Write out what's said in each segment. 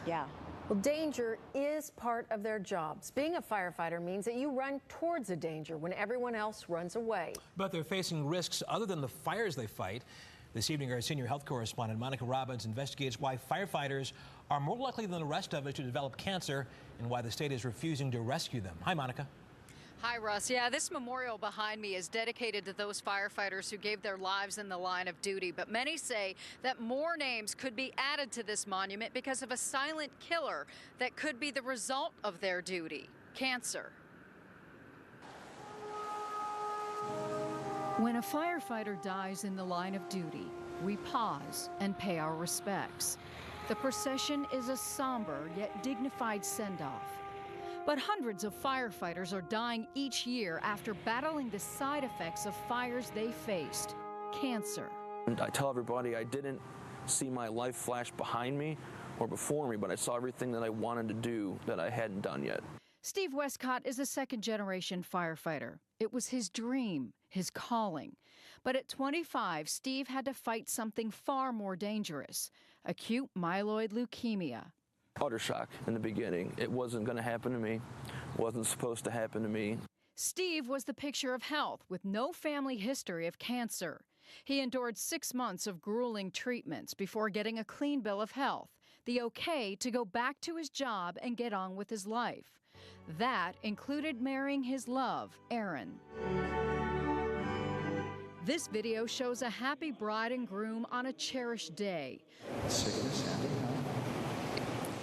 Yeah. Well, danger is part of their jobs. Being a firefighter means that you run towards a danger when everyone else runs away. But they're facing risks other than the fires they fight. This evening, our senior health correspondent, Monica Robbins, investigates why firefighters are more likely than the rest of us to develop cancer and why the state is refusing to rescue them. Hi, Monica. Hi, Russ. Yeah, this memorial behind me is dedicated to those firefighters who gave their lives in the line of duty. But many say that more names could be added to this monument because of a silent killer that could be the result of their duty: cancer. When a firefighter dies in the line of duty, we pause and pay our respects. The procession is a somber yet dignified send-off. But hundreds of firefighters are dying each year after battling the side effects of fires they faced: cancer. I tell everybody I didn't see my life flash behind me or before me, but I saw everything that I wanted to do that I hadn't done yet. Steve Westcott is a second-generation firefighter. It was his dream, his calling. But at 25, Steve had to fight something far more dangerous: acute myeloid leukemia. Utter shock in the beginning. It wasn't going to happen to me. It wasn't supposed to happen to me. Steve was the picture of health with no family history of cancer. He endured 6 months of grueling treatments before getting a clean bill of health, the okay to go back to his job and get on with his life. That included marrying his love, Erin. This video shows a happy bride and groom on a cherished day. Sickness and in health.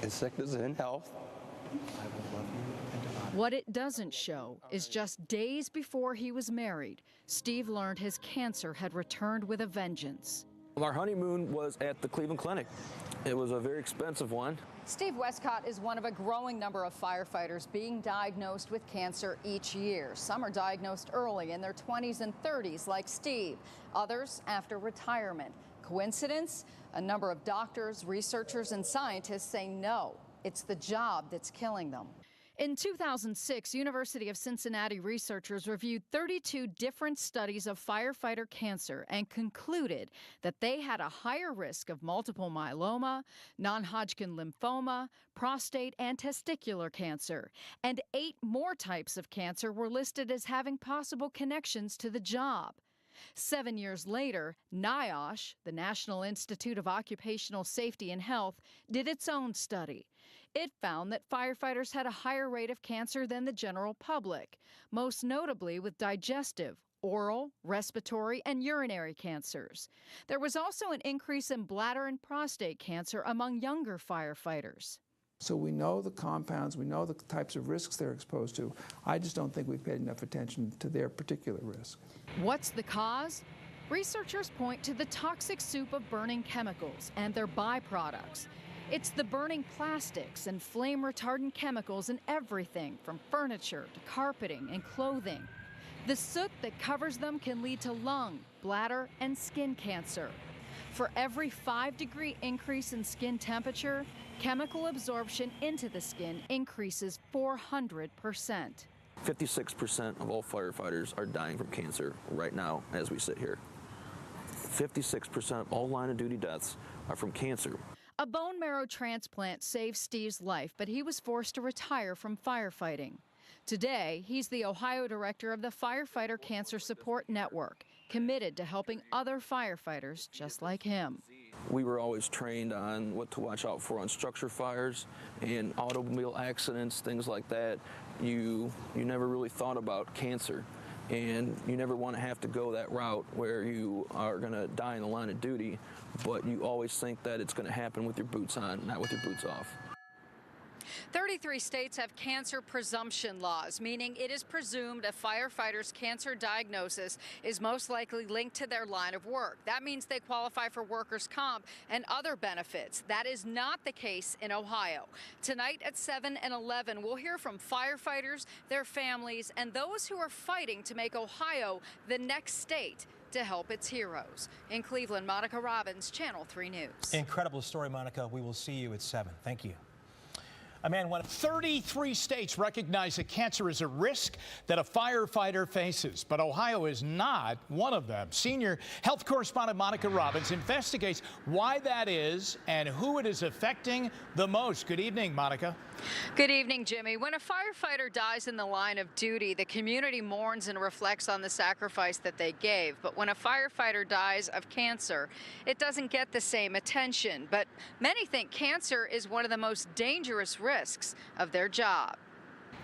In sickness and health. I will love you and honor. What it doesn't show is just days before he was married, Steve learned his cancer had returned with a vengeance. Our honeymoon was at the Cleveland Clinic. It was a very expensive one. Steve Westcott is one of a growing number of firefighters being diagnosed with cancer each year. Some are diagnosed early in their 20s and 30s, like Steve. Others after retirement. Coincidence? A number of doctors, researchers, and scientists say no. It's the job that's killing them. In 2006, University of Cincinnati researchers reviewed 32 different studies of firefighter cancer and concluded that they had a higher risk of multiple myeloma, non-Hodgkin lymphoma, prostate and testicular cancer. And 8 more types of cancer were listed as having possible connections to the job. 7 years later, NIOSH, the National Institute of Occupational Safety and Health, did its own study. It found that firefighters had a higher rate of cancer than the general public, most notably with digestive, oral, respiratory, and urinary cancers. There was also an increase in bladder and prostate cancer among younger firefighters. So we know the compounds, we know the types of risks they're exposed to. I just don't think we've paid enough attention to their particular risk. What's the cause? Researchers point to the toxic soup of burning chemicals and their byproducts. It's the burning plastics and flame-retardant chemicals in everything from furniture to carpeting and clothing. The soot that covers them can lead to lung, bladder, and skin cancer. For every 5-degree increase in skin temperature, chemical absorption into the skin increases 400%. 56% of all firefighters are dying from cancer right now as we sit here. 56% of all line-of-duty deaths are from cancer. A bone marrow transplant saved Steve's life, but he was forced to retire from firefighting. Today, he's the Ohio director of the Firefighter Cancer Support Network, committed to helping other firefighters just like him. We were always trained on what to watch out for on structure fires and automobile accidents, things like that. You never really thought about cancer, and you never want to have to go that route where you are going to die in the line of duty, but you always think that it's going to happen with your boots on, not with your boots off. 33 states have cancer presumption laws, meaning it is presumed a firefighter's cancer diagnosis is most likely linked to their line of work. That means they qualify for workers' comp and other benefits. That is not the case in Ohio. Tonight at 7 and 11, we'll hear from firefighters, their families, and those who are fighting to make Ohio the next state to help its heroes. In Cleveland, Monica Robbins, Channel 3 News. Incredible story, Monica. We will see you at 7. Thank you. A man went 33 states recognize that cancer is a risk that a firefighter faces, but Ohio is not one of them. Senior health correspondent Monica Robbins investigates why that is and who it is affecting the most. Good evening, Monica. Good evening, Jimmy. When a firefighter dies in the line of duty, the community mourns and reflects on the sacrifice that they gave. But when a firefighter dies of cancer, it doesn't get the same attention. But many think cancer is one of the most dangerous risks of their job.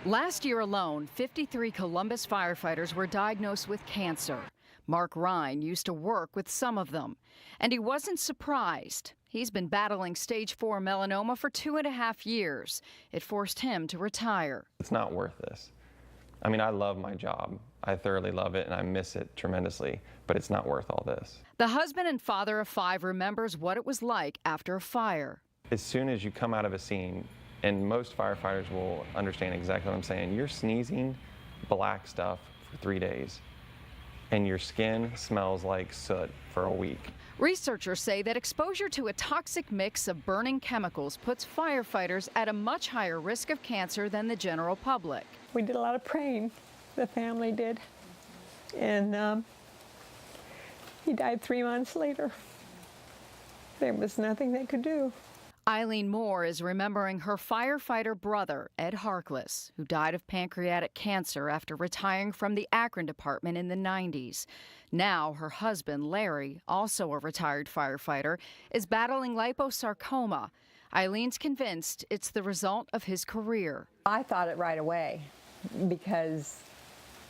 Last year alone, 53 Columbus firefighters were diagnosed with cancer. Mark Ryan used to work with some of them, and he wasn't surprised. He's been battling stage 4 melanoma for 2.5 years. It forced him to retire. It's not worth this. I mean, I love my job. I thoroughly love it, and I miss it tremendously, but it's not worth all this. The husband and father of 5 remembers what it was like after a fire. As soon as you come out of a scene, and most firefighters will understand exactly what I'm saying, you're sneezing black stuff for 3 days, and your skin smells like soot for a week. Researchers say that exposure to a toxic mix of burning chemicals puts firefighters at a much higher risk of cancer than the general public. We did a lot of praying, the family did, and he died 3 months later. There was nothing they could do. Eileen Moore is remembering her firefighter brother, Ed Harkless, who died of pancreatic cancer after retiring from the Akron department in the 90s. Now her husband, Larry, also a retired firefighter, is battling liposarcoma. Eileen's convinced it's the result of his career. I thought it right away because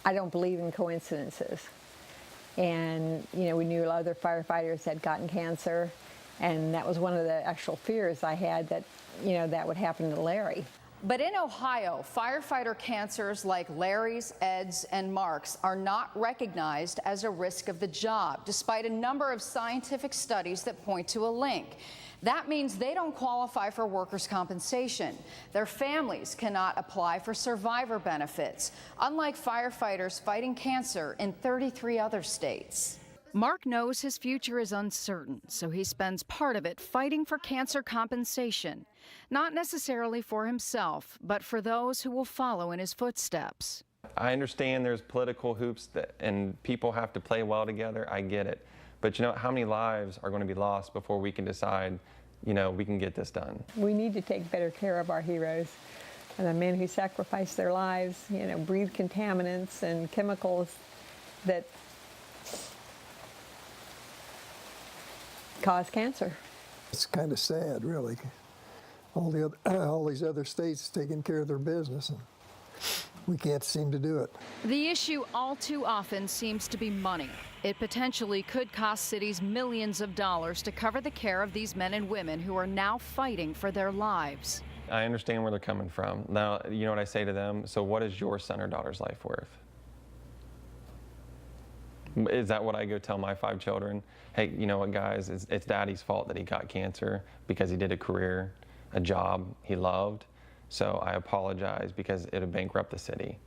I don't believe in coincidences. And, you know, we knew other firefighters had gotten cancer. And that was one of the actual fears I had, that, you know, that would happen to Larry. But in Ohio, firefighter cancers like Larry's, Ed's, and Mark's are not recognized as a risk of the job, despite a number of scientific studies that point to a link. That means they don't qualify for workers' compensation. Their families cannot apply for survivor benefits, unlike firefighters fighting cancer in 33 other states. Mark knows his future is uncertain, so he spends part of it fighting for cancer compensation, not necessarily for himself, but for those who will follow in his footsteps. I understand there's political hoops and people have to play well together. I get it. But you know, how many lives are going to be lost before we can decide, you know, we can get this done? We need to take better care of our heroes and the men who sacrificed their lives, you know, breathe contaminants and chemicals that cause cancer. It's kind of sad, really. All these other states taking care of their business, and we can't seem to do it. The issue all too often seems to be money. It potentially could cost cities millions of dollars to cover the care of these men and women who are now fighting for their lives. I understand where they're coming from. Now, you know what I say to them? So what is your son or daughter's life worth? Is that what I go tell my 5 children? Hey, you know what, guys, it's daddy's fault that he got cancer because he did a career, a job he loved. So I apologize because it would bankrupt the city.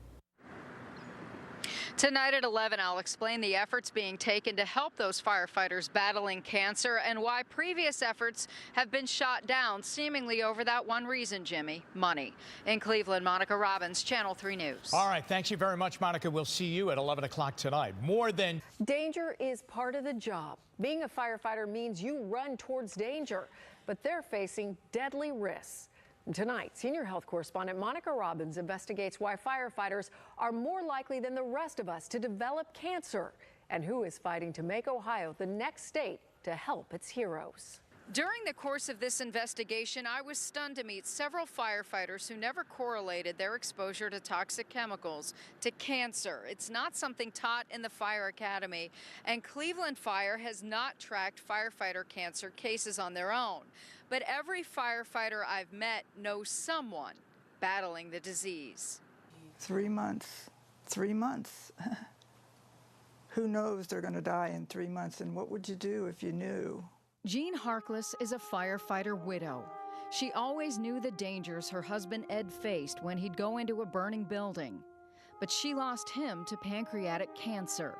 Tonight at 11, I'll explain the efforts being taken to help those firefighters battling cancer and why previous efforts have been shot down, seemingly over that one reason, Jimmy, money. In Cleveland, Monica Robbins, Channel 3 News. All right, thanks you very much, Monica. We'll see you at 11 o'clock tonight. More than Danger is part of the job. Being a firefighter means you run towards danger, but they're facing deadly risks. And tonight, senior health correspondent Monica Robbins investigates why firefighters are more likely than the rest of us to develop cancer and who is fighting to make Ohio the next state to help its heroes. During the course of this investigation, I was stunned to meet several firefighters who never correlated their exposure to toxic chemicals to cancer. It's not something taught in the Fire Academy, and Cleveland Fire has not tracked firefighter cancer cases on their own. But every firefighter I've met knows someone battling the disease. 3 months. 3 months. Who knows they're going to die in 3 months, and what would you do if you knew? Jean Harkless is a firefighter widow. She always knew the dangers her husband Ed faced when he'd go into a burning building. But she lost him to pancreatic cancer,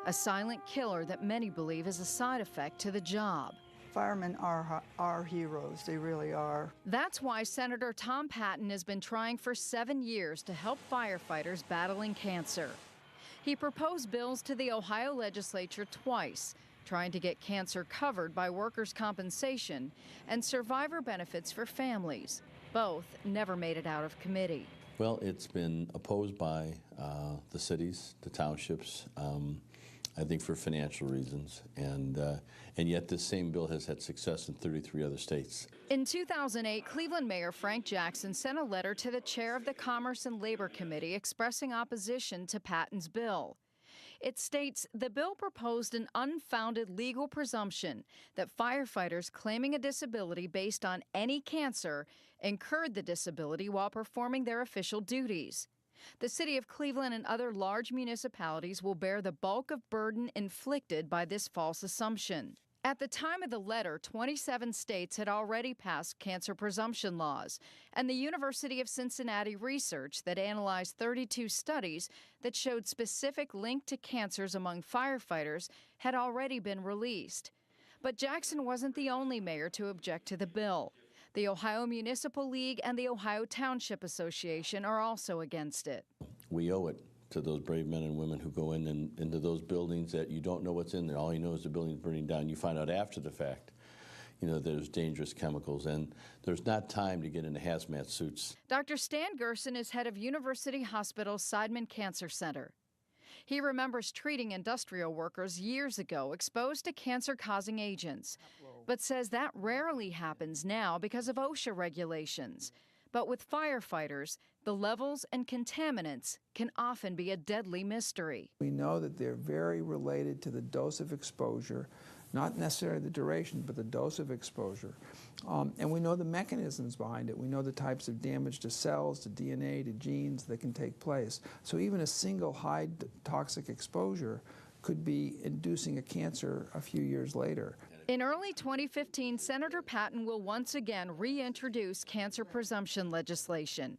a silent killer that many believe is a side effect to the job. Firemen are our heroes, they really are. That's why Senator Tom Patton has been trying for 7 years to help firefighters battling cancer. He proposed bills to the Ohio legislature twice, trying to get cancer covered by workers' compensation and survivor benefits for families. Both never made it out of committee. Well, it's been opposed by the cities, the townships, I think for financial reasons, and yet this same bill has had success in 33 other states. In 2008, Cleveland Mayor Frank Jackson sent a letter to the chair of the Commerce and Labor Committee expressing opposition to Patton's bill. It states the bill proposed an unfounded legal presumption that firefighters claiming a disability based on any cancer incurred the disability while performing their official duties. The city of Cleveland and other large municipalities will bear the bulk of burden inflicted by this false assumption. At the time of the letter, 27 states had already passed cancer presumption laws, and the University of Cincinnati research that analyzed 32 studies that showed specific link to cancers among firefighters had already been released. But Jackson wasn't the only mayor to object to the bill. The Ohio Municipal League and the Ohio Township Association are also against it. We owe it to those brave men and women who go into those buildings that you don't know what's in there. All you know is the building's burning down. You find out after the fact, there's dangerous chemicals, and there's not time to get into hazmat suits. Dr. Stan Gerson is head of University Hospital's Seidman Cancer Center. He remembers treating industrial workers years ago exposed to cancer-causing agents, but says that rarely happens now because of OSHA regulations. But with firefighters, the levels and contaminants can often be a deadly mystery. We know that they're very related to the dose of exposure, not necessarily the duration, but the dose of exposure. And we know the mechanisms behind it. We know the types of damage to cells, to DNA, to genes that can take place. So even a single high toxic exposure could be inducing a cancer a few years later. In early 2015, Senator Patton will once again reintroduce cancer presumption legislation.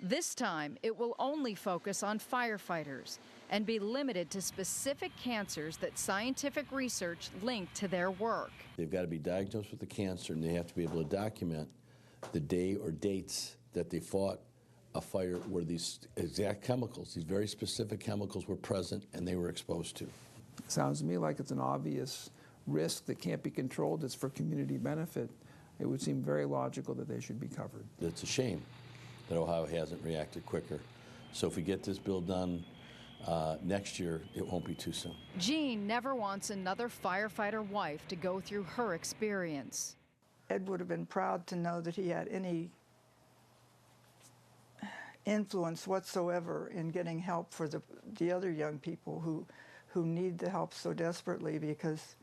This time, it will only focus on firefighters and be limited to specific cancers that scientific research linked to their work. They've got to be diagnosed with the cancer, and they have to be able to document the day or dates that they fought a fire where these exact chemicals, these very specific chemicals were present and they were exposed to. Sounds to me like it's an obvious risk that can't be controlled. It's for community benefit. It would seem very logical that they should be covered. It's a shame that Ohio hasn't reacted quicker. So if we get this bill done next year, it won't be too soon. Jean never wants another firefighter wife to go through her experience. Ed would have been proud to know that he had any influence whatsoever in getting help for the other young people who need the help so desperately, because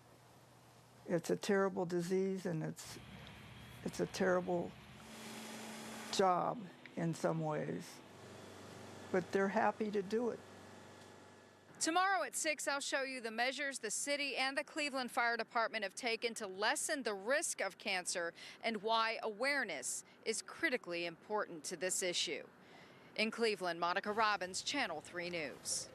it's a terrible disease and it's a terrible job in some ways, but they're happy to do it. Tomorrow at 6, I'll show you the measures the city and the Cleveland Fire Department have taken to lessen the risk of cancer and why awareness is critically important to this issue. In Cleveland, Monica Robbins, Channel 3 News.